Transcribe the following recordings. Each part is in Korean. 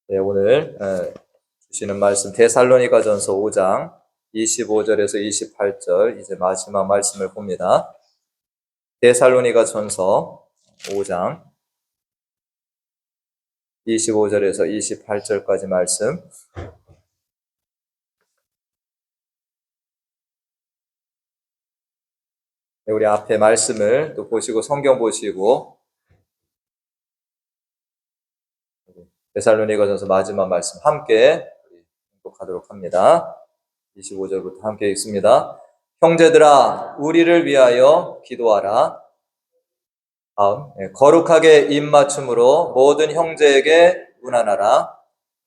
네, 오늘 주시는 말씀 데살로니가전서 5장 25절에서 28절 이제 마지막 말씀을 봅니다. 데살로니가전서 5장 25절에서 28절까지 말씀. 네, 우리 앞에 말씀을 또 보시고 성경 보시고 데살로니가전서 마지막 말씀 함께 공독하도록 합니다. 25절부터 함께 읽습니다. 형제들아, 우리를 위하여 기도하라. 다음, 거룩하게 입맞춤으로 모든 형제에게 문안하라.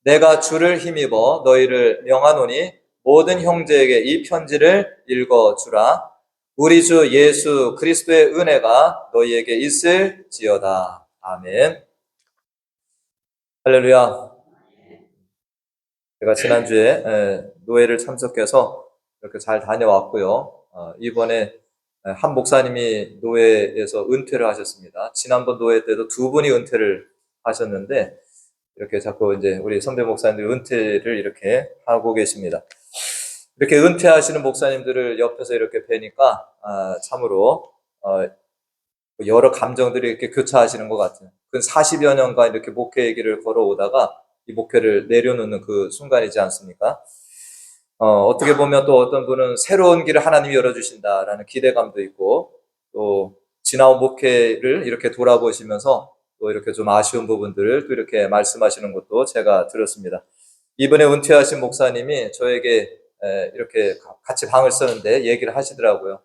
내가 주를 힘입어 너희를 명하노니 모든 형제에게 이 편지를 읽어주라. 우리 주 예수 그리스도의 은혜가 너희에게 있을지어다. 아멘. 할렐루야. 제가 지난주에 노예를 참석해서 이렇게 잘 다녀왔고요. 이번에 한 목사님이 노예에서 은퇴를 하셨습니다. 지난번 노예 때도 두 분이 은퇴를 하셨는데 이렇게 자꾸 이제 우리 선배 목사님들 은퇴를 이렇게 하고 계십니다. 이렇게 은퇴하시는 목사님들을 옆에서 이렇게 뵈니까 참으로 여러 감정들이 이렇게 교차하시는 것 같아요. 그 40여 년간 이렇게 목회의 길을 걸어오다가 이 목회를 내려놓는 그 순간이지 않습니까? 어떻게 보면 또 어떤 분은 새로운 길을 하나님이 열어주신다라는 기대감도 있고, 또 지나온 목회를 이렇게 돌아보시면서 또 이렇게 좀 아쉬운 부분들을 또 이렇게 말씀하시는 것도 제가 들었습니다. 이번에 은퇴하신 목사님이 저에게 이렇게 같이 방을 쓰는데 얘기를 하시더라고요.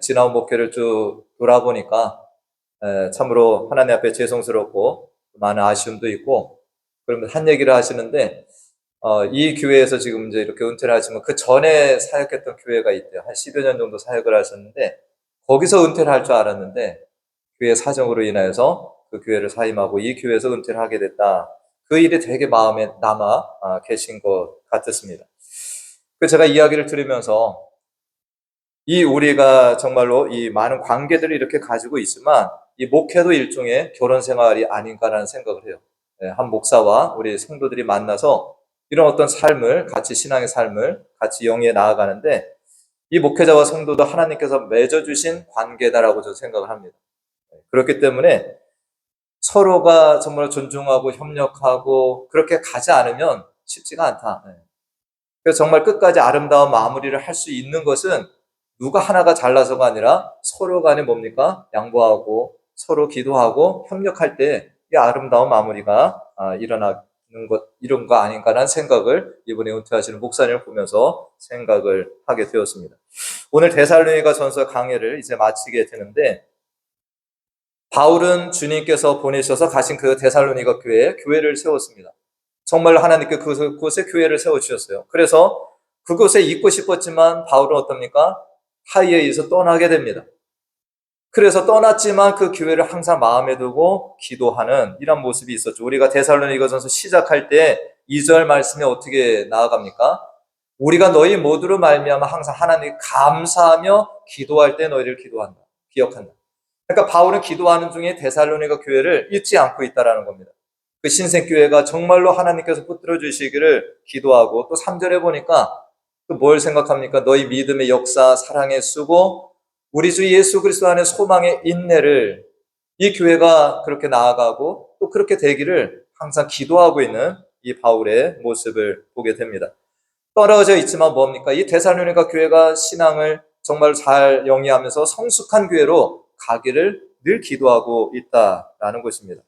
지나온 목회를 쭉 돌아보니까 참으로 하나님 앞에 죄송스럽고 많은 아쉬움도 있고, 그러면 한 얘기를 하시는데, 이 교회에서 지금 이제 이렇게 은퇴를 하시면 그 전에 사역했던 교회가 있대요. 한 10여 년 정도 사역을 하셨는데, 거기서 은퇴를 할 줄 알았는데, 교회 사정으로 인하여서 그 교회를 사임하고 이 교회에서 은퇴를 하게 됐다. 그 일이 되게 마음에 남아 계신 것 같았습니다. 그 제가 이야기를 들으면서 우리가 정말로 이 많은 관계들을 이렇게 가지고 있지만 이 목회도 일종의 결혼 생활이 아닌가라는 생각을 해요. 한 목사와 우리 성도들이 만나서 이런 어떤 삶을 같이 신앙의 삶을 같이 영위해 나아가는데 이 목회자와 성도도 하나님께서 맺어주신 관계다라고 저는 생각을 합니다. 그렇기 때문에 서로가 정말 존중하고 협력하고 그렇게 가지 않으면 쉽지가 않다. 그래서 정말 끝까지 아름다운 마무리를 할 수 있는 것은 누가 하나가 잘나서가 아니라 서로 간에 뭡니까? 양보하고 서로 기도하고 협력할 때 이 아름다운 마무리가 일어나는 것, 이런 거 아닌가라는 생각을 이번에 은퇴하시는 목사님을 보면서 생각을 하게 되었습니다. 오늘 데살로니가전서 강해를 이제 마치게 되는데, 바울은 주님께서 보내셔서 가신 그 데살로니가 교회에 교회를 세웠습니다. 정말 하나님께 그곳에 교회를 세워주셨어요. 그래서 그곳에 있고 싶었지만 바울은 어떻습니까? 타이에 의해서 떠나게 됩니다. 그래서 떠났지만 그 교회를 항상 마음에 두고 기도하는 이런 모습이 있었죠. 우리가 데살로니가전서 시작할 때 2절 말씀에 어떻게 나아갑니까? 우리가 너희 모두로 말미암아 항상 하나님께 감사하며 기도할 때 너희를 기도한다. 기억한다. 그러니까 바울은 기도하는 중에 데살로니가 교회를 잊지 않고 있다라는 겁니다. 그 신생교회가 정말로 하나님께서 붙들어 주시기를 기도하고, 또 3절에 보니까 또 뭘 생각합니까? 너희 믿음의 역사, 사랑의 수고, 우리 주 예수 그리스도 안에 소망의 인내를, 이 교회가 그렇게 나아가고 또 그렇게 되기를 항상 기도하고 있는 이 바울의 모습을 보게 됩니다. 떨어져 있지만 뭡니까? 이 데살로니가 교회가 신앙을 정말 잘 영위하면서 성숙한 교회로 가기를 늘 기도하고 있다라는 것입니다.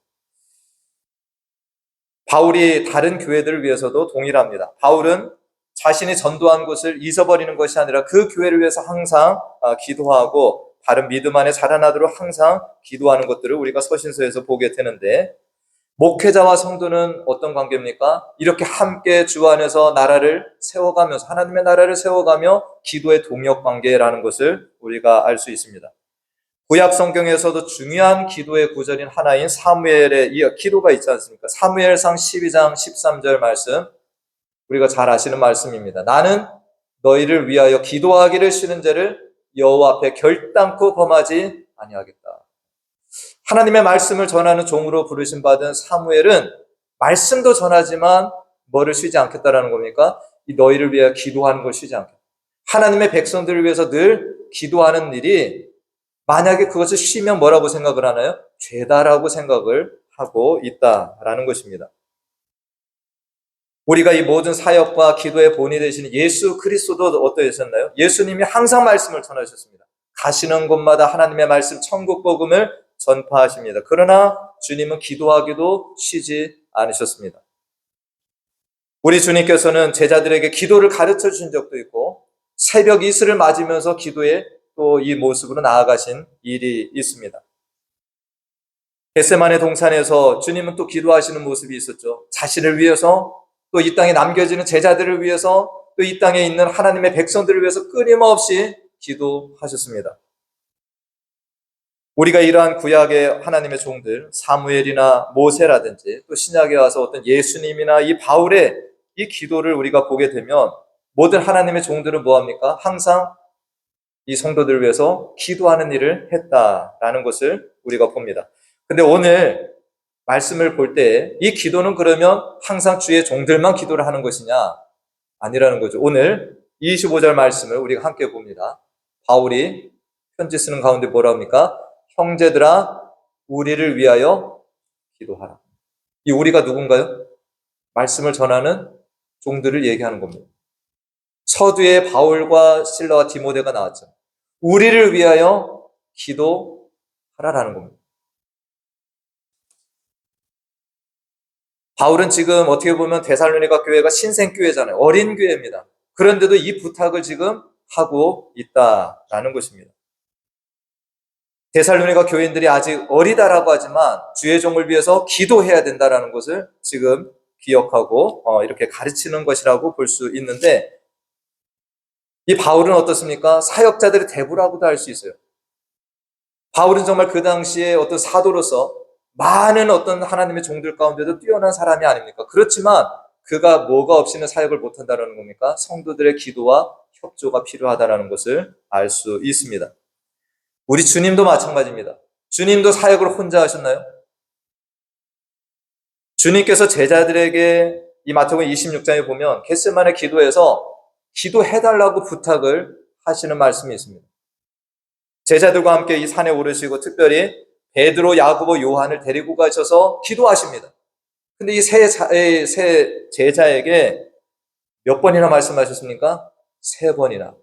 바울이 다른 교회들을 위해서도 동일합니다. 바울은 자신이 전도한 곳을 잊어버리는 것이 아니라 그 교회를 위해서 항상 기도하고 다른 믿음 안에 자라나도록 항상 기도하는 것들을 우리가 서신서에서 보게 되는데, 목회자와 성도는 어떤 관계입니까? 이렇게 함께 주 안에서 나라를 세워가면서, 하나님의 나라를 세워가며 기도의 동역 관계라는 것을 우리가 알 수 있습니다. 구약 성경에서도 중요한 기도의 구절인 하나인 사무엘의 이 기도가 있지 않습니까? 사무엘상 12장 13절 말씀, 우리가 잘 아시는 말씀입니다. 나는 너희를 위하여 기도하기를 싫은 죄를 여호와 앞에 결단코 범하지 아니하겠다. 하나님의 말씀을 전하는 종으로 부르심 받은 사무엘은 말씀도 전하지만 뭐를 쉬지 않겠다라는 겁니까? 이 너희를 위하여 기도하는 걸 쉬지 않겠다. 하나님의 백성들을 위해서 늘 기도하는 일이 만약에 그것을 쉬면 뭐라고 생각을 하나요? 죄다라고 생각을 하고 있다라는 것입니다. 우리가 이 모든 사역과 기도의 본이 되시는 예수 그리스도도 어떠셨나요? 예수님이 항상 말씀을 전하셨습니다. 가시는 곳마다 하나님의 말씀, 천국 복음을 전파하십니다. 그러나 주님은 기도하기도 쉬지 않으셨습니다. 우리 주님께서는 제자들에게 기도를 가르쳐 주신 적도 있고 새벽 이슬을 맞으면서 기도에 또 이 모습으로 나아가신 일이 있습니다. 겟세마네 동산에서 주님은 또 기도하시는 모습이 있었죠. 자신을 위해서 또 이 땅에 남겨지는 제자들을 위해서 또 이 땅에 있는 하나님의 백성들을 위해서 끊임없이 기도하셨습니다. 우리가 이러한 구약의 하나님의 종들 사무엘이나 모세라든지 또 신약에 와서 어떤 예수님이나 이 바울의 이 기도를 우리가 보게 되면 모든 하나님의 종들은 뭐합니까? 항상 이 성도들을 위해서 기도하는 일을 했다라는 것을 우리가 봅니다. 근데 오늘 말씀을 볼 때 이 기도는 그러면 항상 주의 종들만 기도를 하는 것이냐? 아니라는 거죠. 오늘 25절 말씀을 우리가 함께 봅니다. 바울이 편지 쓰는 가운데 뭐라 합니까? 형제들아 우리를 위하여 기도하라. 이 우리가 누군가요? 말씀을 전하는 종들을 얘기하는 겁니다. 서두에 바울과 실라와 디모데가 나왔죠. 우리를 위하여 기도하라라는 겁니다. 바울은 지금 어떻게 보면 데살로니가 교회가 신생교회잖아요. 어린 교회입니다. 그런데도 이 부탁을 지금 하고 있다라는 것입니다. 데살로니가 교인들이 아직 어리다라고 하지만 주의 종을 위해서 기도해야 된다라는 것을 지금 기억하고 이렇게 가르치는 것이라고 볼 수 있는데 이 바울은 어떻습니까? 사역자들의 대부라고도 할 수 있어요. 바울은 정말 그 당시에 어떤 사도로서 많은 어떤 하나님의 종들 가운데도 뛰어난 사람이 아닙니까? 그렇지만 그가 뭐가 없이는 사역을 못한다는 겁니까? 성도들의 기도와 협조가 필요하다는 것을 알 수 있습니다. 우리 주님도 마찬가지입니다. 주님도 사역을 혼자 하셨나요? 주님께서 제자들에게 이 마태복음 26장에 보면 겟세마네 기도에서 기도해달라고 부탁을 하시는 말씀이 있습니다. 제자들과 함께 이 산에 오르시고 특별히 베드로, 야고보, 요한을 데리고 가셔서 기도하십니다. 근데 이 세 제자에게 몇 번이나 말씀하셨습니까? 3번이나.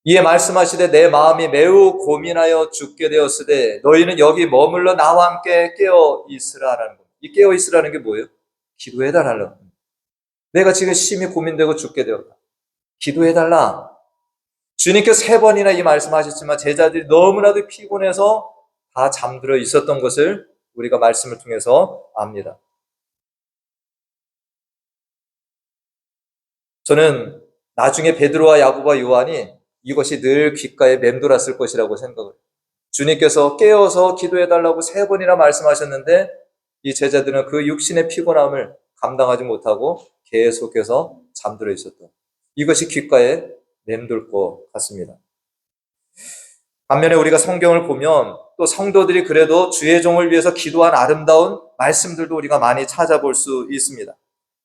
이에 말씀하시되 내 마음이 매우 고민하여 죽게 되었으되 너희는 여기 머물러 나와 함께 깨어 있으라라는 겁니다. 이 깨어 있으라는 게 뭐예요? 기도해달라는 겁니다. 내가 지금 심히 고민되고 죽게 되었다. 기도해달라. 주님께 3번이나 이 말씀하셨지만 제자들이 너무나도 피곤해서 다 잠들어 있었던 것을 우리가 말씀을 통해서 압니다. 저는 나중에 베드로와 야고보와 요한이 이것이 늘 귓가에 맴돌았을 것이라고 생각을 해요. 주님께서 깨어서 기도해달라고 3번이나 말씀하셨는데 이 제자들은 그 육신의 피곤함을 감당하지 못하고 계속해서 잠들어 있었던 이것이 귓가에 맴돌 것 같습니다. 반면에 우리가 성경을 보면 또 성도들이 그래도 주의 종을 위해서 기도한 아름다운 말씀들도 우리가 많이 찾아볼 수 있습니다.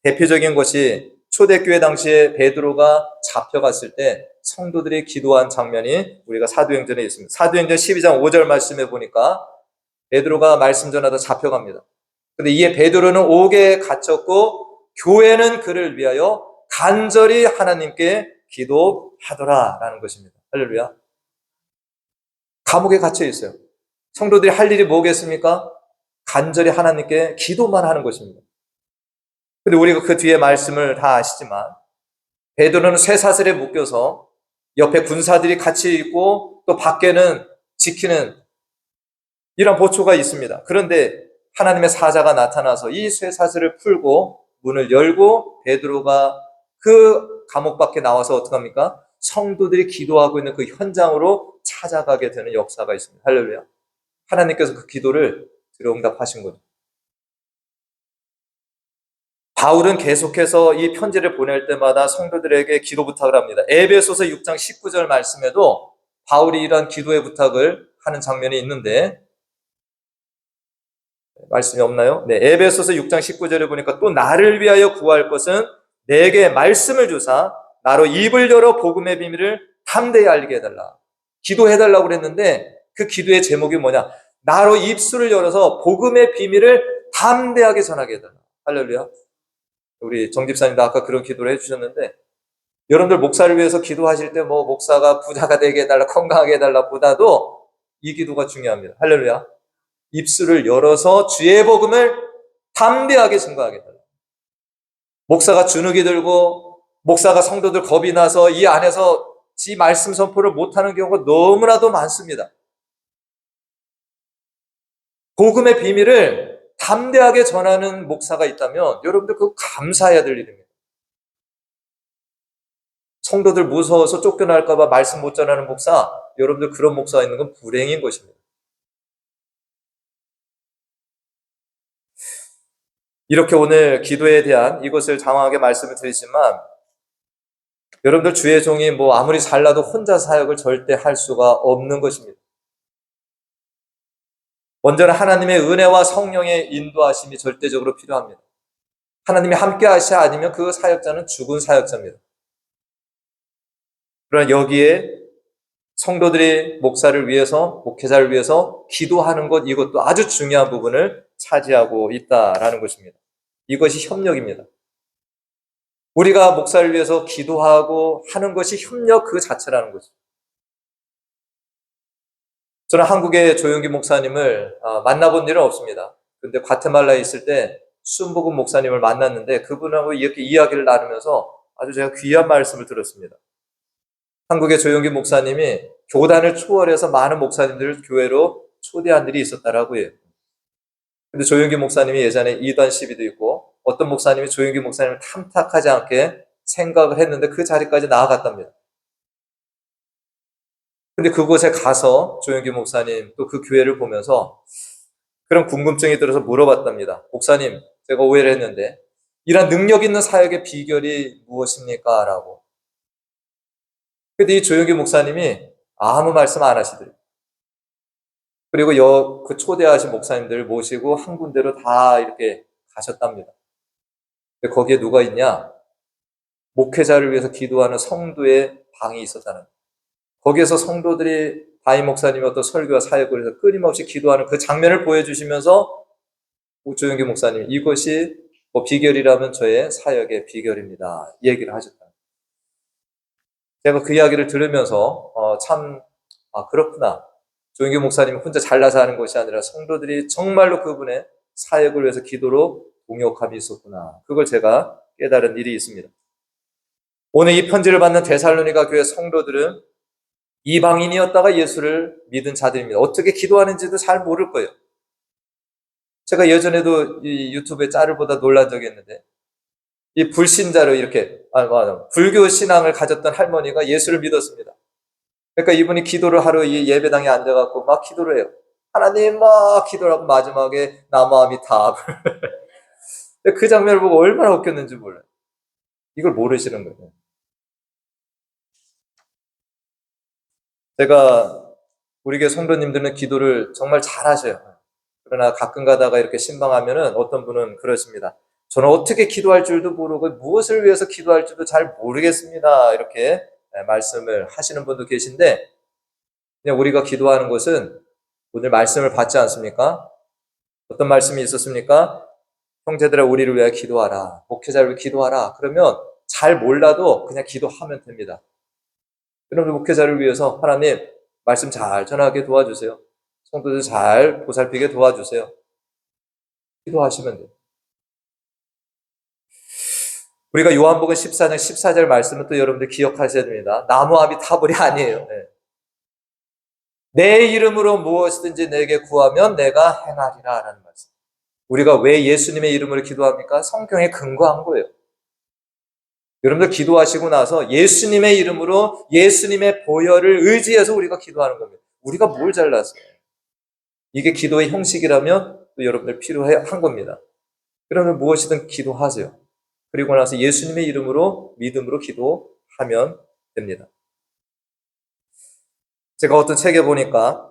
대표적인 것이 초대교회 당시에 베드로가 잡혀갔을 때 성도들이 기도한 장면이 우리가 사도행전에 있습니다. 사도행전 12장 5절 말씀에 보니까 베드로가 말씀 전하다 잡혀갑니다. 그런데 이에 베드로는 옥에 갇혔고 교회는 그를 위하여 간절히 하나님께 기도하더라라는 것입니다. 할렐루야. 감옥에 갇혀 있어요. 성도들이 할 일이 뭐겠습니까? 간절히 하나님께 기도만 하는 것입니다. 근데 우리가 그 뒤에 말씀을 다 아시지만 베드로는 쇠사슬에 묶여서 옆에 군사들이 같이 있고 또 밖에는 지키는 이런 보초가 있습니다. 그런데 하나님의 사자가 나타나서 이 쇠사슬을 풀고 문을 열고 베드로가 그 감옥 밖에 나와서 어떡합니까? 성도들이 기도하고 있는 그 현장으로 찾아가게 되는 역사가 있습니다. 할렐루야. 하나님께서 그 기도를 들어응답하신 거죠. 바울은 계속해서 이 편지를 보낼 때마다 성도들에게 기도 부탁을 합니다. 에베소서 6장 19절 말씀에도 바울이 이런 기도의 부탁을 하는 장면이 있는데 말씀이 없나요? 네, 에베소서 6장 19절에 보니까 또 나를 위하여 구할 것은 내게 말씀을 주사 나로 입을 열어 복음의 비밀을 담대히 알게 해달라. 기도해달라고 그랬는데 그 기도의 제목이 뭐냐? 나로 입술을 열어서 복음의 비밀을 담대하게 전하게 해달라. 할렐루야. 우리 정 집사님도 아까 그런 기도를 해주셨는데, 여러분들 목사를 위해서 기도하실 때 뭐 목사가 부자가 되게 해달라, 건강하게 해달라 보다도 이 기도가 중요합니다. 할렐루야. 입술을 열어서 주의 복음을 담대하게 증거하게 해달라. 목사가 주눅이 들고 목사가 성도들 겁이 나서 이 안에서 지 말씀 선포를 못하는 경우가 너무나도 많습니다. 복음의 비밀을 담대하게 전하는 목사가 있다면 여러분들 그거 감사해야 될 일입니다. 성도들 무서워서 쫓겨날까 봐 말씀 못 전하는 목사, 여러분들 그런 목사가 있는 건 불행인 것입니다. 이렇게 오늘 기도에 대한 이것을 장황하게 말씀을 드리지만, 여러분들 주의 종이 뭐 아무리 잘나도 혼자 사역을 절대 할 수가 없는 것입니다. 먼저는 하나님의 은혜와 성령의 인도하심이 절대적으로 필요합니다. 하나님이 함께 하셔야 아니면 그 사역자는 죽은 사역자입니다. 그러나 여기에 성도들이 목사를 위해서, 목회자를 위해서 기도하는 것, 이것도 아주 중요한 부분을 차지하고 있다라는 것입니다. 이것이 협력입니다. 우리가 목사를 위해서 기도하고 하는 것이 협력 그 자체라는 거죠. 저는 한국의 조용기 목사님을 만나본 일은 없습니다. 근데 과테말라에 있을 때 순복음 목사님을 만났는데 그분하고 이렇게 이야기를 나누면서 아주 제가 귀한 말씀을 들었습니다. 한국의 조용기 목사님이 교단을 초월해서 많은 목사님들을 교회로 초대한 일이 있었다라고 해요. 근데 조용기 목사님이 예전에 이단 시비도 있고 어떤 목사님이 조용기 목사님을 탐탁하지 않게 생각을 했는데 그 자리까지 나아갔답니다. 근데 그곳에 가서 조용기 목사님 또 그 교회를 보면서 그런 궁금증이 들어서 물어봤답니다. 목사님, 제가 오해를 했는데 이런 능력 있는 사역의 비결이 무엇입니까? 라고. 근데 이 조용기 목사님이 아무 말씀 안 하시더래요. 그리고 그 초대하신 목사님들을 모시고 한 군데로 다 이렇게 가셨답니다. 근데 거기에 누가 있냐? 목회자를 위해서 기도하는 성도의 방이 있었다는 거예요. 거기에서 성도들이 다임 목사님이 어떤 설교와 사역을 해서 끊임없이 기도하는 그 장면을 보여주시면서 조용기 목사님, 이것이 뭐 비결이라면 저의 사역의 비결입니다. 이 얘기를 하셨다. 제가 그 이야기를 들으면서 그렇구나. 조용기 목사님이 혼자 잘나서 하는 것이 아니라 성도들이 정말로 그분의 사역을 위해서 기도로 동역함이 있었구나. 그걸 제가 깨달은 일이 있습니다. 오늘 이 편지를 받는 데살로니가 교회 성도들은 이방인이었다가 예수를 믿은 자들입니다. 어떻게 기도하는지도 잘 모를 거예요. 제가 예전에도 이 유튜브에 짤을 보다 놀란 적이 있는데, 이 불신자로 이렇게, 불교 신앙을 가졌던 할머니가 예수를 믿었습니다. 그러니까 이분이 기도를 하러 이 예배당에 앉아갖고 막 기도를 해요. 하나님 막 기도를 하고 마지막에 나무아미 탑. 그 장면을 보고 얼마나 웃겼는지 몰라요. 이걸 모르시는 거예요. 제가 우리 교회 성도님들은 기도를 정말 잘하셔요. 그러나 가끔 가다가 이렇게 신방하면은 어떤 분은 그러십니다. 저는 어떻게 기도할 줄도 모르고 무엇을 위해서 기도할 줄도 잘 모르겠습니다. 이렇게 말씀을 하시는 분도 계신데, 그냥 우리가 기도하는 것은 오늘 말씀을 받지 않습니까? 어떤 말씀이 있었습니까? 형제들아 우리를 위하여 기도하라. 목회자를 위해 기도하라. 그러면 잘 몰라도 그냥 기도하면 됩니다. 여러분 목회자를 위해서 하나님 말씀 잘 전하게 도와주세요. 성도들 잘 보살피게 도와주세요. 기도하시면 돼요. 우리가 요한복음 14장 14절 말씀은 또 여러분들 기억하셔야 됩니다. 나무아미 타불이 아니에요. 네. 내 이름으로 무엇이든지 내게 구하면 내가 행하리라 라는 말씀. 우리가 왜 예수님의 이름으로 기도합니까? 성경에 근거한 거예요. 여러분들 기도하시고 나서 예수님의 이름으로 예수님의 보혈을 의지해서 우리가 기도하는 겁니다. 우리가 뭘 잘났어요? 이게 기도의 형식이라면 또 여러분들 필요한 겁니다. 그러면 무엇이든 기도하세요. 그리고 나서 예수님의 이름으로 믿음으로 기도하면 됩니다. 제가 어떤 책에 보니까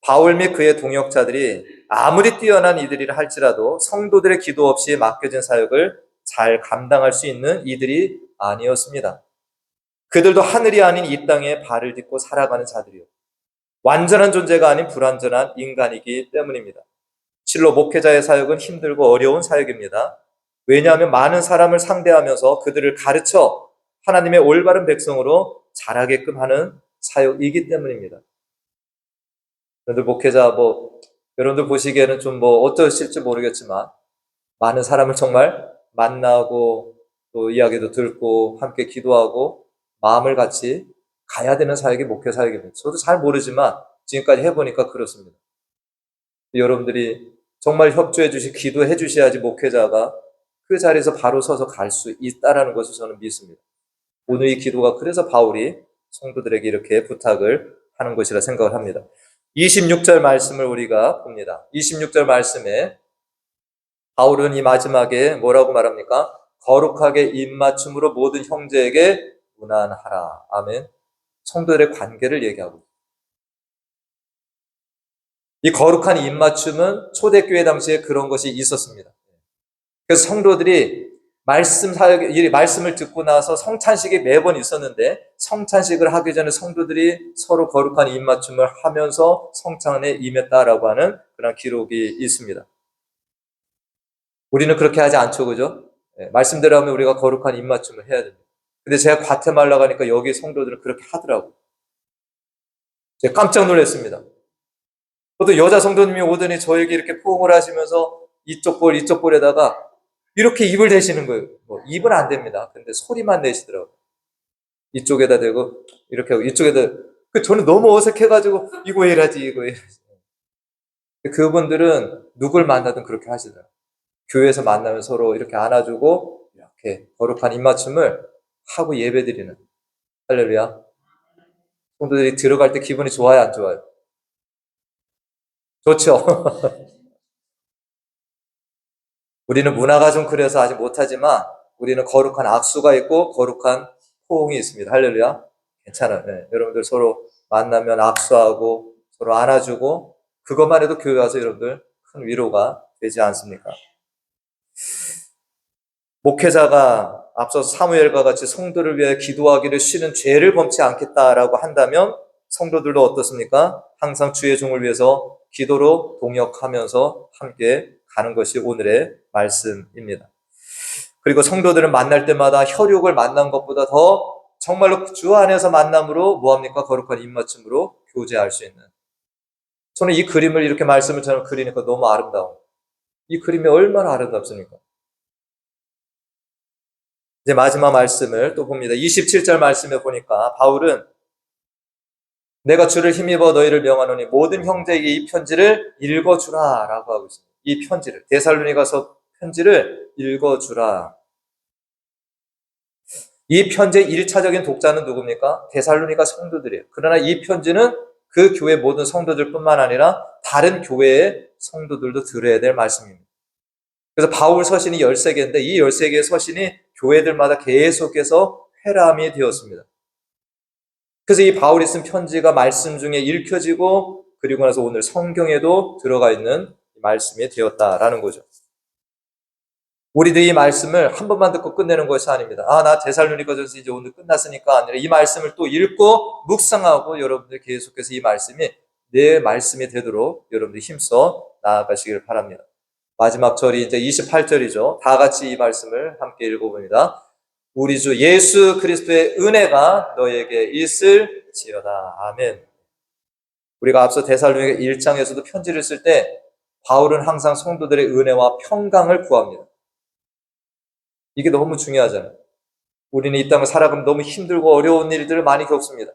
바울 및 그의 동역자들이 아무리 뛰어난 이들이라 할지라도 성도들의 기도 없이 맡겨진 사역을 잘 감당할 수 있는 이들이 아니었습니다. 그들도 하늘이 아닌 이 땅에 발을 딛고 살아가는 자들이요. 완전한 존재가 아닌 불완전한 인간이기 때문입니다. 실로 목회자의 사역은 힘들고 어려운 사역입니다. 왜냐하면 많은 사람을 상대하면서 그들을 가르쳐 하나님의 올바른 백성으로 자라게끔 하는 사역이기 때문입니다. 여러분들 목회자 여러분들 보시기에는 좀 어떠실지 모르겠지만 많은 사람을 정말 만나고 또 이야기도 듣고 함께 기도하고 마음을 같이 가야 되는 사역이 목회 사역입니다. 저도 잘 모르지만 지금까지 해보니까 그렇습니다. 여러분들이 정말 협조해 주시, 기도해 주셔야지 목회자가 그 자리에서 바로 서서 갈 수 있다라는 것을 저는 믿습니다. 오늘 이 기도가 그래서 바울이 성도들에게 이렇게 부탁을 하는 것이라 생각을 합니다. 26절 말씀을 우리가 봅니다. 26절 말씀에 바울은 이 마지막에 뭐라고 말합니까? 거룩하게 입맞춤으로 모든 형제에게 문안하라. 아멘. 성도들의 관계를 얘기하고 있습니다. 이 거룩한 입맞춤은 초대교회 당시에 그런 것이 있었습니다. 그래서 성도들이 말씀을 듣고 나서 성찬식이 매번 있었는데 성찬식을 하기 전에 성도들이 서로 거룩한 입맞춤을 하면서 성찬에 임했다라고 하는 그런 기록이 있습니다. 우리는 그렇게 하지 않죠, 그죠? 말씀대로 하면 우리가 거룩한 입맞춤을 해야 됩니다. 근데 제가 과테말라 가니까 여기 성도들은 그렇게 하더라고요. 제가 깜짝 놀랐습니다. 또 여자 성도님이 오더니 저에게 이렇게 포옹을 하시면서 이쪽 볼에다가 이렇게 입을 대시는 거예요. 입은 안 됩니다. 근데 소리만 내시더라고요. 이쪽에다 대고 이렇게 하고 이쪽에다. 저는 너무 어색해가지고 이거 왜 이러지 이거 왜 이러지. 그분들은 누굴 만나든 그렇게 하시더라고요. 교회에서 만나면 서로 이렇게 안아주고 이렇게 거룩한 입맞춤을 하고 예배드리는. 할렐루야. 성도들이 들어갈 때 기분이 좋아요, 안 좋아요? 좋죠. 우리는 문화가 좀 그래서 아직 못하지만 우리는 거룩한 악수가 있고 거룩한 포옹이 있습니다. 할렐루야. 괜찮아요. 네. 여러분들 서로 만나면 악수하고 서로 안아주고 그것만 해도 교회 와서 여러분들 큰 위로가 되지 않습니까? 목회자가 앞서서 사무엘과 같이 성도를 위해 기도하기를 쉬는 죄를 범치 않겠다라고 한다면 성도들도 어떻습니까? 항상 주의 종을 위해서 기도로 동역하면서 함께 가는 것이 오늘의 말씀입니다. 그리고 성도들은 만날 때마다 혈육을 만난 것보다 더 정말로 주 안에서 만남으로 뭐합니까? 거룩한 입맞춤으로 교제할 수 있는. 저는 이 그림을 이렇게 말씀을 저는 그리니까 너무 아름다워요. 이 그림이 얼마나 아름답습니까? 이제 마지막 말씀을 또 봅니다. 27절 말씀에 보니까 바울은 내가 주를 힘입어 너희를 명하노니 모든 형제에게 이 편지를 읽어주라 라고 하고 있습니다. 이 편지를, 데살로니가서 편지를 읽어주라. 이 편지의 1차적인 독자는 누굽니까? 데살로니가 성도들이에요. 그러나 이 편지는 그 교회 모든 성도들뿐만 아니라 다른 교회의 성도들도 들어야 될 말씀입니다. 그래서 바울 서신이 13개인데 이 13개의 서신이 교회들마다 계속해서 회람이 되었습니다. 그래서 이 바울이 쓴 편지가 말씀 중에 읽혀지고 그리고 나서 오늘 성경에도 들어가 있는 말씀이 되었다라는 거죠. 우리도 이 말씀을 한 번만 듣고 끝내는 것이 아닙니다. 나 데살로니가전서 이제 오늘 끝났으니까 아니라 이 말씀을 또 읽고 묵상하고 여러분들 계속해서 이 말씀이 내 말씀이 되도록 여러분들이 힘써 나아가시길 바랍니다. 마지막 절이 이제 28절이죠. 다 같이 이 말씀을 함께 읽어봅니다. 우리 주 예수 그리스도의 은혜가 너에게 있을지어다. 아멘. 우리가 앞서 데살로니가 1장에서도 편지를 쓸 때 바울은 항상 성도들의 은혜와 평강을 구합니다. 이게 너무 중요하잖아요. 우리는 이 땅을 살아가면 너무 힘들고 어려운 일들을 많이 겪습니다.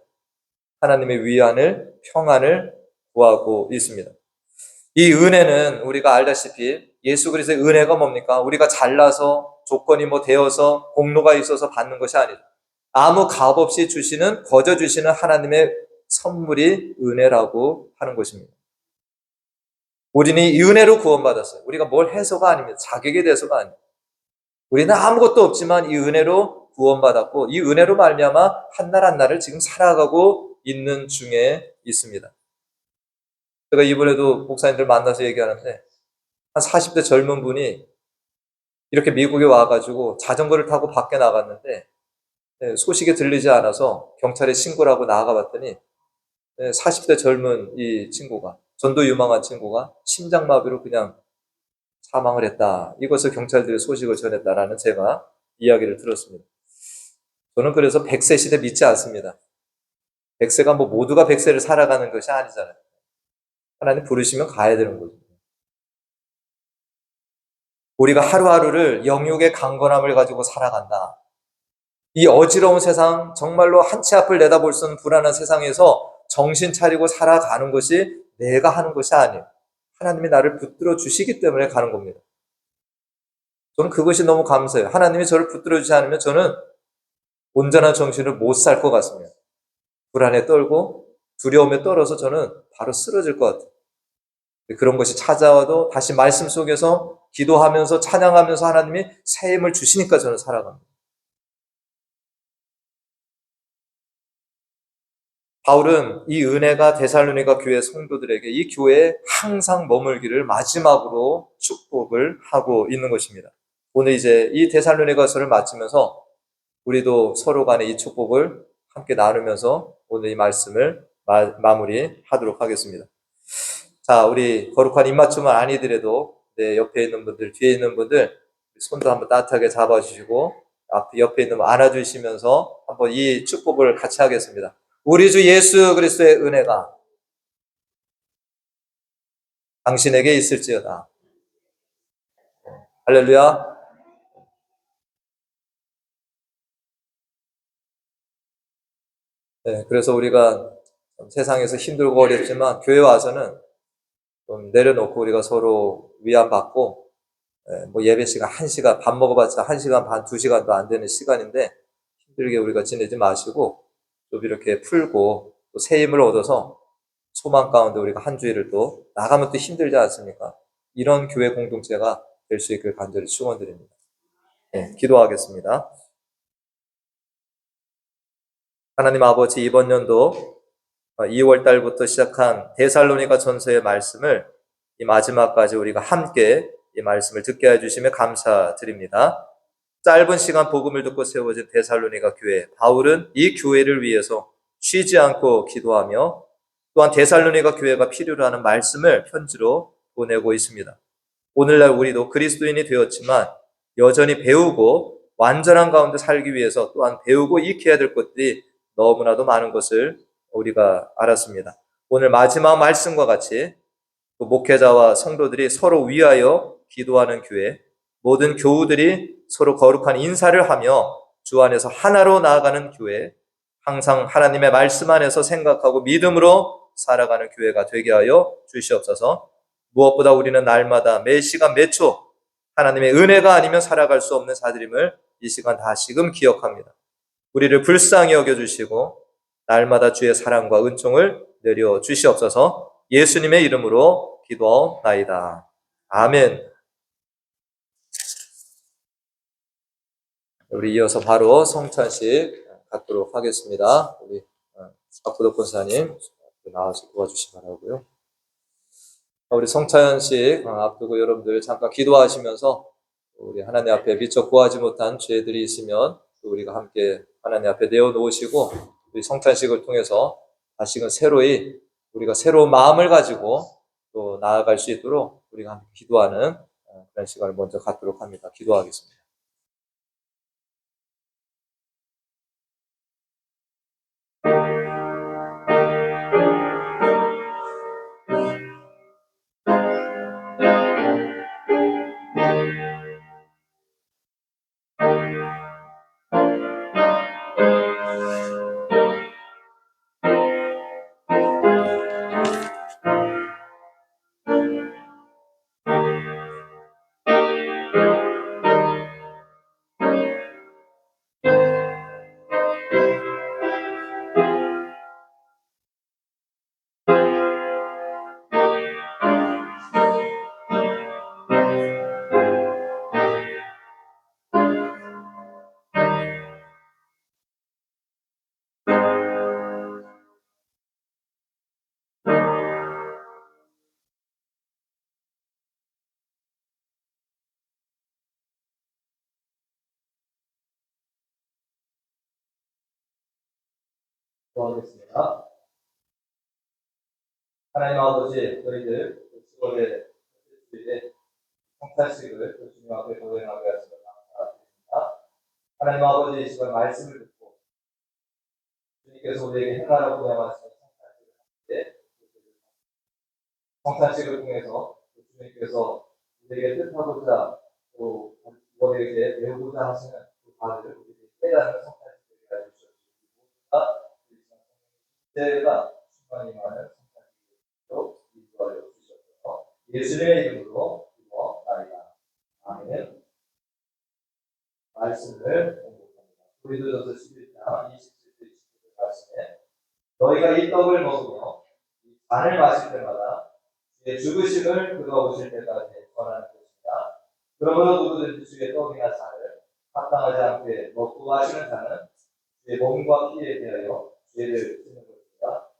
하나님의 위안을, 평안을 구하고 있습니다. 이 은혜는 우리가 알다시피 예수 그리스도의 은혜가 뭡니까? 우리가 잘나서 조건이 되어서 공로가 있어서 받는 것이 아니라 아무 값 없이 주시는, 거저 주시는 하나님의 선물이 은혜라고 하는 것입니다. 우리는 이 은혜로 구원받았어요. 우리가 뭘 해서가 아닙니다. 자격에 대해서가 아닙니다. 우리는 아무것도 없지만 이 은혜로 구원받았고 이 은혜로 말미암아 한 날 한 날을 지금 살아가고 있는 중에 있습니다. 제가 이번에도 목사님들 만나서 얘기하는데 한 40대 젊은 분이 이렇게 미국에 와가지고 자전거를 타고 밖에 나갔는데 소식이 들리지 않아서 경찰에 신고를 하고 나가 봤더니 40대 젊은 이 친구가, 전도 유망한 친구가 심장마비로 그냥 사망을 했다. 이것을 경찰들이 소식을 전했다라는 제가 이야기를 들었습니다. 저는 그래서 100세 시대 믿지 않습니다. 100세가 뭐 모두가 100세를 살아가는 것이 아니잖아요. 하나님 부르시면 가야 되는 거죠. 우리가 하루하루를 영육의 강건함을 가지고 살아간다. 이 어지러운 세상, 정말로 한 치 앞을 내다볼 수 없는 불안한 세상에서 정신 차리고 살아가는 것이 내가 하는 것이 아니에요. 하나님이 나를 붙들어 주시기 때문에 가는 겁니다. 저는 그것이 너무 감사해요. 하나님이 저를 붙들어 주지 않으면 저는 온전한 정신을 못 살 것 같습니다. 불안에 떨고 두려움에 떨어서 저는 바로 쓰러질 것 같아요. 그런 것이 찾아와도 다시 말씀 속에서 기도하면서 찬양하면서 하나님이 새 힘을 주시니까 저는 살아갑니다. 바울은 이 은혜가 데살로니가 교회 성도들에게 이 교회에 항상 머물기를 마지막으로 축복을 하고 있는 것입니다. 오늘 이제 이 데살로니가서를 마치면서 우리도 서로 간의 이 축복을 함께 나누면서 오늘 이 말씀을 마무리하도록 하겠습니다. 자, 우리 거룩한 입맞춤은 아니더라도 내 옆에 있는 분들, 뒤에 있는 분들 손도 한번 따뜻하게 잡아주시고 옆에 있는 분 안아주시면서 한번 이 축복을 같이 하겠습니다. 우리 주 예수 그리스도의 은혜가 당신에게 있을지어다. 할렐루야. 네, 그래서 우리가 세상에서 힘들고 어렵지만 교회 와서는 좀 내려놓고 우리가 서로 위안받고 뭐 예배 시간 1시간, 밥 먹어봤자 1시간 반, 2시간도 안 되는 시간인데 힘들게 우리가 지내지 마시고 좀 이렇게 풀고 또 새 힘을 얻어서 소망 가운데 우리가 한 주일을 또 나가면 또 힘들지 않습니까? 이런 교회 공동체가 될 수 있길 간절히 축원드립니다. 네, 기도하겠습니다. 하나님 아버지, 이번 연도 2월 달부터 시작한 데살로니가 전서의 말씀을 이 마지막까지 우리가 함께 이 말씀을 듣게 해주시며 감사드립니다. 짧은 시간 복음을 듣고 세워진 데살로니가 교회, 바울은 이 교회를 위해서 쉬지 않고 기도하며 또한 데살로니가 교회가 필요로 하는 말씀을 편지로 보내고 있습니다. 오늘날 우리도 그리스도인이 되었지만 여전히 배우고 완전한 가운데 살기 위해서 또한 배우고 익혀야 될 것들이 너무나도 많은 것을 우리가 알았습니다. 오늘 마지막 말씀과 같이 목회자와 성도들이 서로 위하여 기도하는 교회, 모든 교우들이 서로 거룩한 인사를 하며 주 안에서 하나로 나아가는 교회, 항상 하나님의 말씀 안에서 생각하고 믿음으로 살아가는 교회가 되게 하여 주시옵소서. 무엇보다 우리는 날마다 매 시간 매 초 하나님의 은혜가 아니면 살아갈 수 없는 자들임을 이 시간 다시금 기억합니다. 우리를 불쌍히 여겨주시고 날마다 주의 사랑과 은총을 내려 주시옵소서. 예수님의 이름으로 기도하옵나이다. 아멘. 우리 이어서 바로 성찬식 갖도록 하겠습니다. 우리 박부덕 권사님 나와서 도와주시기 바라고요. 우리 성찬식 앞두고 여러분들 잠깐 기도하시면서 우리 하나님 앞에 미처 구하지 못한 죄들이 있으면 우리가 함께 하나님 앞에 내어놓으시고 우리 성찬식을 통해서 다시금 새로이 우리가 새로운 마음을 가지고 또 나아갈 수 있도록 우리가 함께 기도하는 그런 시간을 먼저 갖도록 합니다. 기도하겠습니다. 기도하겠습니다. 하나님 아버지, 저희들 10월의 주일에 성찬식을 주님 앞에 고행하게 하시며 감사드립니다. 하나님 아버지, 이 시간 말씀을 듣고 주님께서 우리에게 행하라고 명하시는 성찬식을 하는데 성찬식을 통해서 주님께서 우리에게 뜻하고자 또 우리에게 배우고자 하시는 그 바를 우리에게 깨닫는 성찬식을 해주셨습니다. 때가 충만히 많은 성찬식으로 인도하여 주셨고요. 예수님의 이름으로 기도하나이다. 아멘. 말씀을 공부합니다. 고린도전서 11장 27절 29절 말씀에 너희가 이 떡을 먹으며 이 잔을 마실 때마다 주의 죽으심을 그가 오실 때까지 전하는 것입니다. 그러므로 누구든지 주의 떡이나 잔을 합당하지 않게 먹고 마시는 자는 주의 몸과 피에 대하여 죄를 지는 것입니다.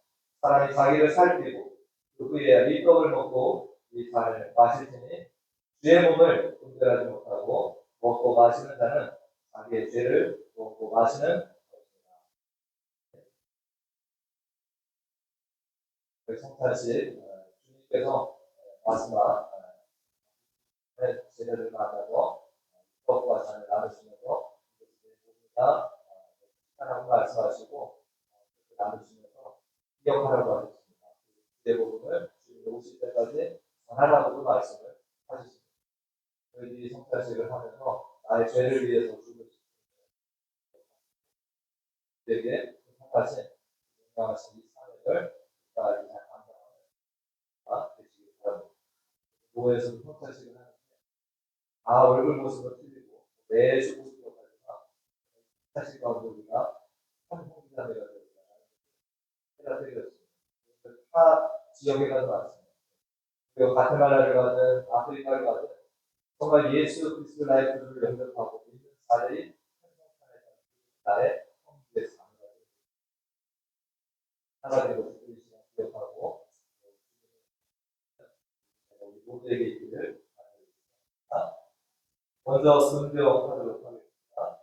사람이 자기를 살피고 그 후에 이 떡을 먹고 이 잔을 마실 테니 주의 몸을 분별하지 못하고 먹고 마시는 자는 자기의 죄를 먹고 마시는 것입니다. 성찬식 주님께서 마지막 제자들 만나서 떡과 잔을 나누시면서 우리가 하나님 말씀하시고 나누시면서 기억하라고 하셨습니다. 대부분을 주님 오실 때까지 전하라고도 말씀을 하셨습니다. 저희들이 성찬식을 하면서 나의 죄를 위해서 죽으신 우리에게 성찬식 건강하신 이 사명을 잘 감당하는 되시기 바랍니다. 교회에서도 성찬식을 하는데 얼굴 모습은 틀리고 매주 모습도 다르지만 성찬식 가운데 우리가 한 형제자매가 되어야 되겠습니다. 타 지역에 가도 마찬가지입니다. 그리고 가테말라를 가든 아프리카를 가든 정말 예수 그리스도 라이프를 영접하고 있는 자들이 나의 성주의 사가 되고 싶은 시간 기억하고 우리 모두에게 있기를 바랍니다. 먼저 순종하도록 하겠습니다.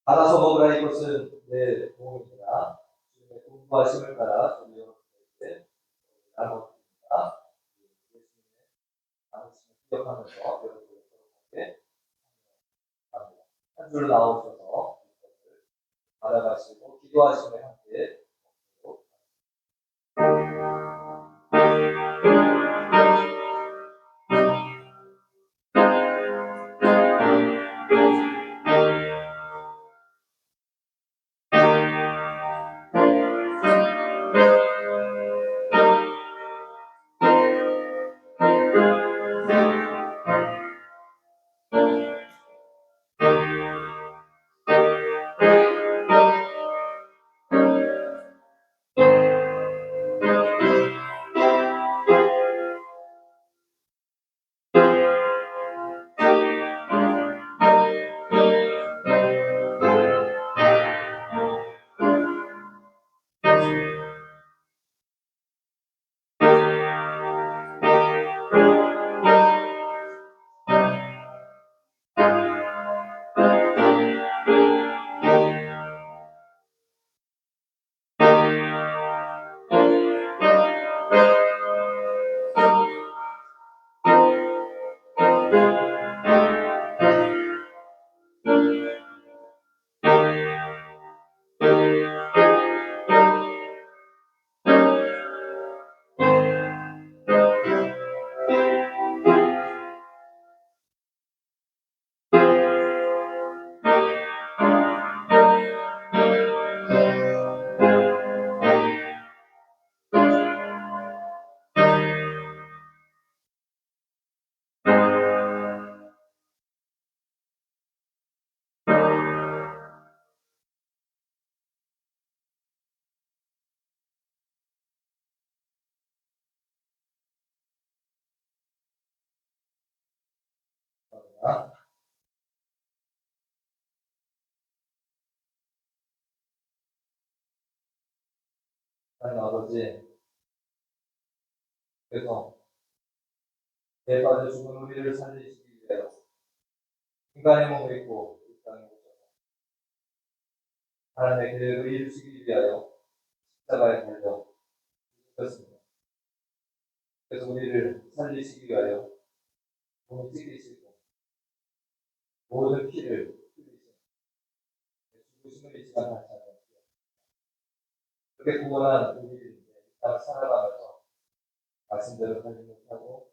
받아서 먹으라 이것은 내 도움입니다. 주님의 공부하심을 따라 저희 여러분들에게 나눠드립니다. 예수님의 나누심을 기억하면서 여러분들에게 합니다. 한 줄로 나오셔서 이것을 받아가시고 기도하시며 함께 먹도록 합니다. 하나님 아버지, 그래서 내 빠져 죽은 우리를 살리시기 인간의 몸을 입고 이 땅에 오셔서 하나님의 계획을 이루시기 위하여 십자가에 달려 죽으셨습니다. 그래서 우리를 살리시기 위하여 몸을 찢기시고 모든 피를 흘리시고 죽으심을 잊지 않았잖아요. 그렇게 구원한 우리들이 이 땅을 살아가면서 말씀대로 살지 못하고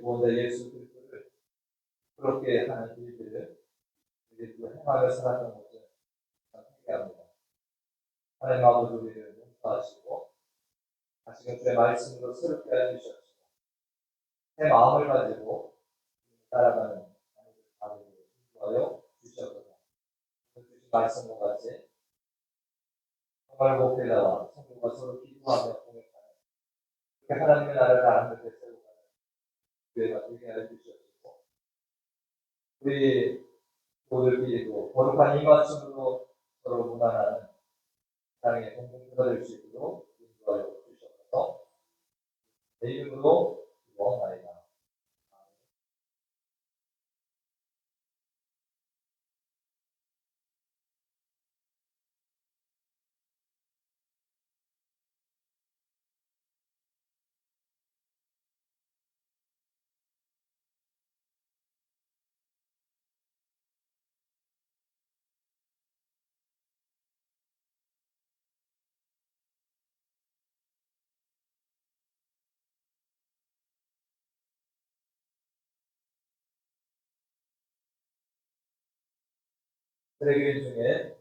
구원자 예수 그리스도를 그렇게 하는 일들을 행하며 살았던 것을 회개합니다. 하나님 아버지 우리를 용서하시고 다시금 주의 말씀으로 새롭게 해주셨고 새 마음을 가지고 따라가는 하나님을 인도하여 주시옵소서. 주신 말씀과 같이 정말 목회자와 성도가 서로 기도하며 공격하는 그렇게 하나님의 나라를 하늘에 세우고 가는 교회가 되게 하여 주시옵소서. 우리 모두끼리도 거룩한 이맞춤으로 서로 무난하는 땅에 공동체가 될 수 있도록 인도하여 주시옵소서. 내 이름으로 기도하옵나이다. 세례교인 중에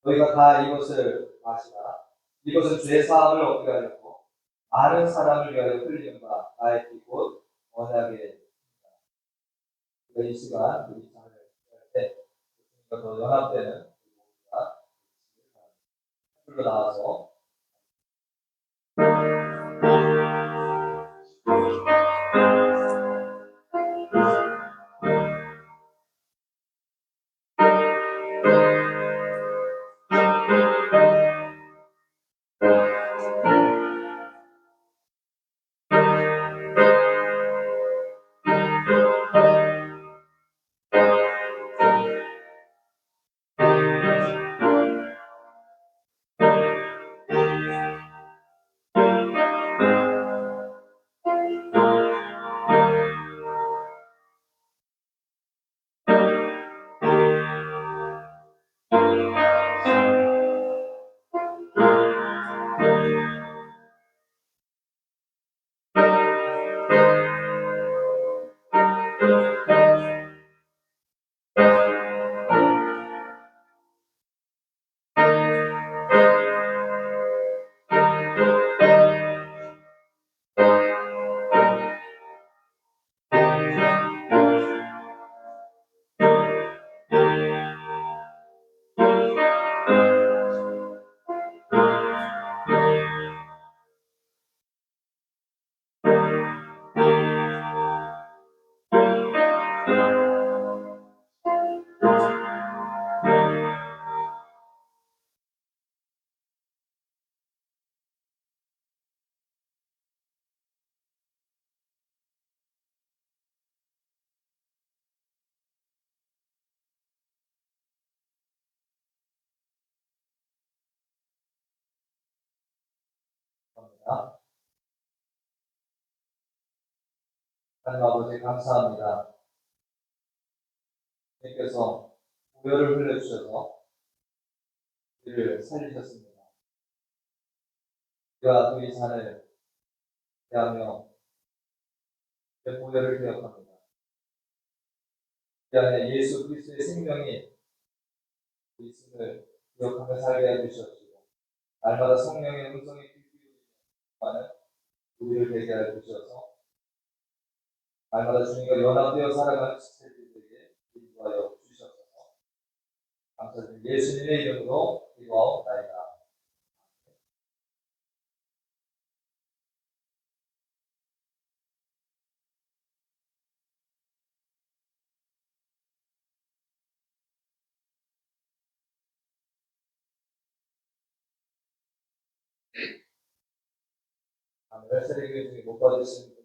너희가 다 이것을 아시라. 이것은 죄 사함을 얻게 하려고 많은 사람을 위하여 흘리는 바 나의 피 곧 언약의 이 시간 우리 장을 할때 더 연합되는 우리가 불러 나와서 합니다. 하나님 아버지 감사합니다. 주님께서 보혈을 흘려주셔서 우리를 살리셨습니다. 우리가 우리 산을 대하며 보혈을 기억합니다. 이 안에 예수 그리스도의 생명이 있음을 기억하며 살게 해주셨고 날마다 성령의 음성이 귀기울리는 우리를 되게 해주셔서 날마다 주님과 연합되어 살아가는 지체들에게 인도하여 주셔서 감사드립니다. 예수님의 이름으로 기도하옵나이다. 세례교회 중에 못 받으시는 분.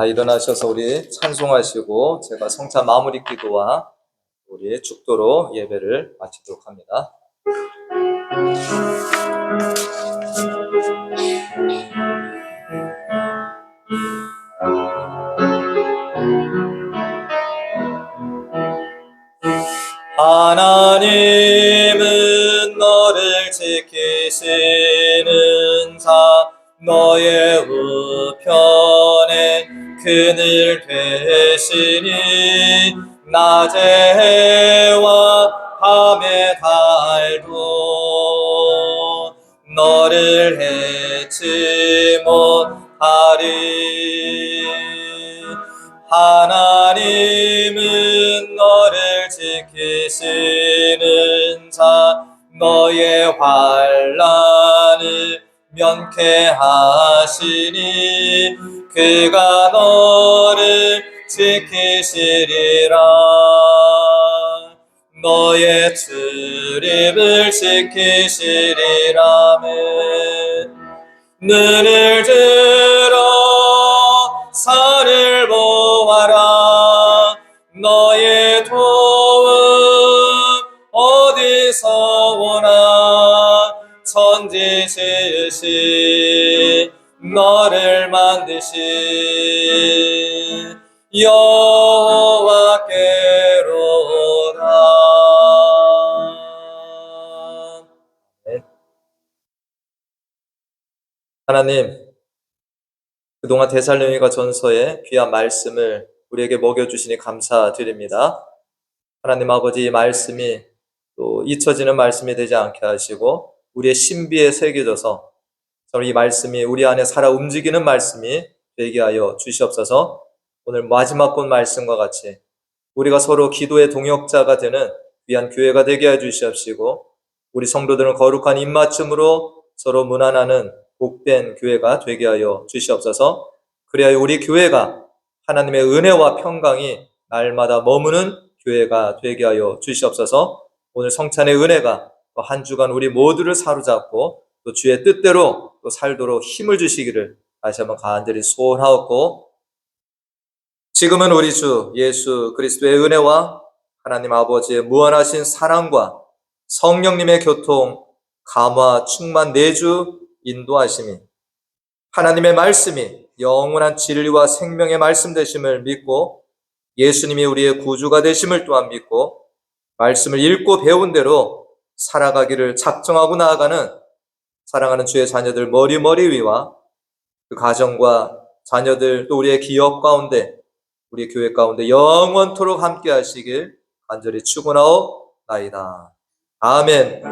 다 일어나셔서 우리 찬송하시고 제가 성찬 마무리 기도와 우리 축도로 예배를 마치도록 합니다. 하나님은 너를 지키시는 자, 너의 우편에 그늘 되시니 낮의 해와 밤의 달도 너를 해치 못하리. 하나님은 너를 지키시는 자, 너의 환난을 면케하시니 그가 너를 지키시리라. 너의 출입을 지키시리라며. 눈을 들어 산을 보아라. 너의 도움 어디서 오나. 천지 지으신 너를 만드신 여호와께로다. 하나님, 그동안 데살로니가 전서의 귀한 말씀을 우리에게 먹여주시니 감사드립니다. 하나님 아버지, 이 말씀이 또 잊혀지는 말씀이 되지 않게 하시고 우리의 신비에 새겨져서 이 말씀이 우리 안에 살아 움직이는 말씀이 되게 하여 주시옵소서. 오늘 마지막 본 말씀과 같이 우리가 서로 기도의 동역자가 되는 귀한 교회가 되게 해 주시옵시고 우리 성도들은 거룩한 입맞춤으로 서로 문안하는 복된 교회가 되게 하여 주시옵소서. 그래야 우리 교회가 하나님의 은혜와 평강이 날마다 머무는 교회가 되게 하여 주시옵소서. 오늘 성찬의 은혜가 또 한 주간 우리 모두를 사로잡고 또 주의 뜻대로 또 살도록 힘을 주시기를 다시 한번 간절히 소원하옵고, 지금은 우리 주 예수 그리스도의 은혜와 하나님 아버지의 무한하신 사랑과 성령님의 교통, 감화, 충만, 내주, 인도하심이 하나님의 말씀이 영원한 진리와 생명의 말씀 되심을 믿고 예수님이 우리의 구주가 되심을 또한 믿고 말씀을 읽고 배운 대로 살아가기를 작정하고 나아가는 사랑하는 주의 자녀들 머리 위와 그 가정과 자녀들 또 우리의 기업 가운데 우리 교회 가운데 영원토록 함께 하시길 간절히 축원하옵나이다. 아멘.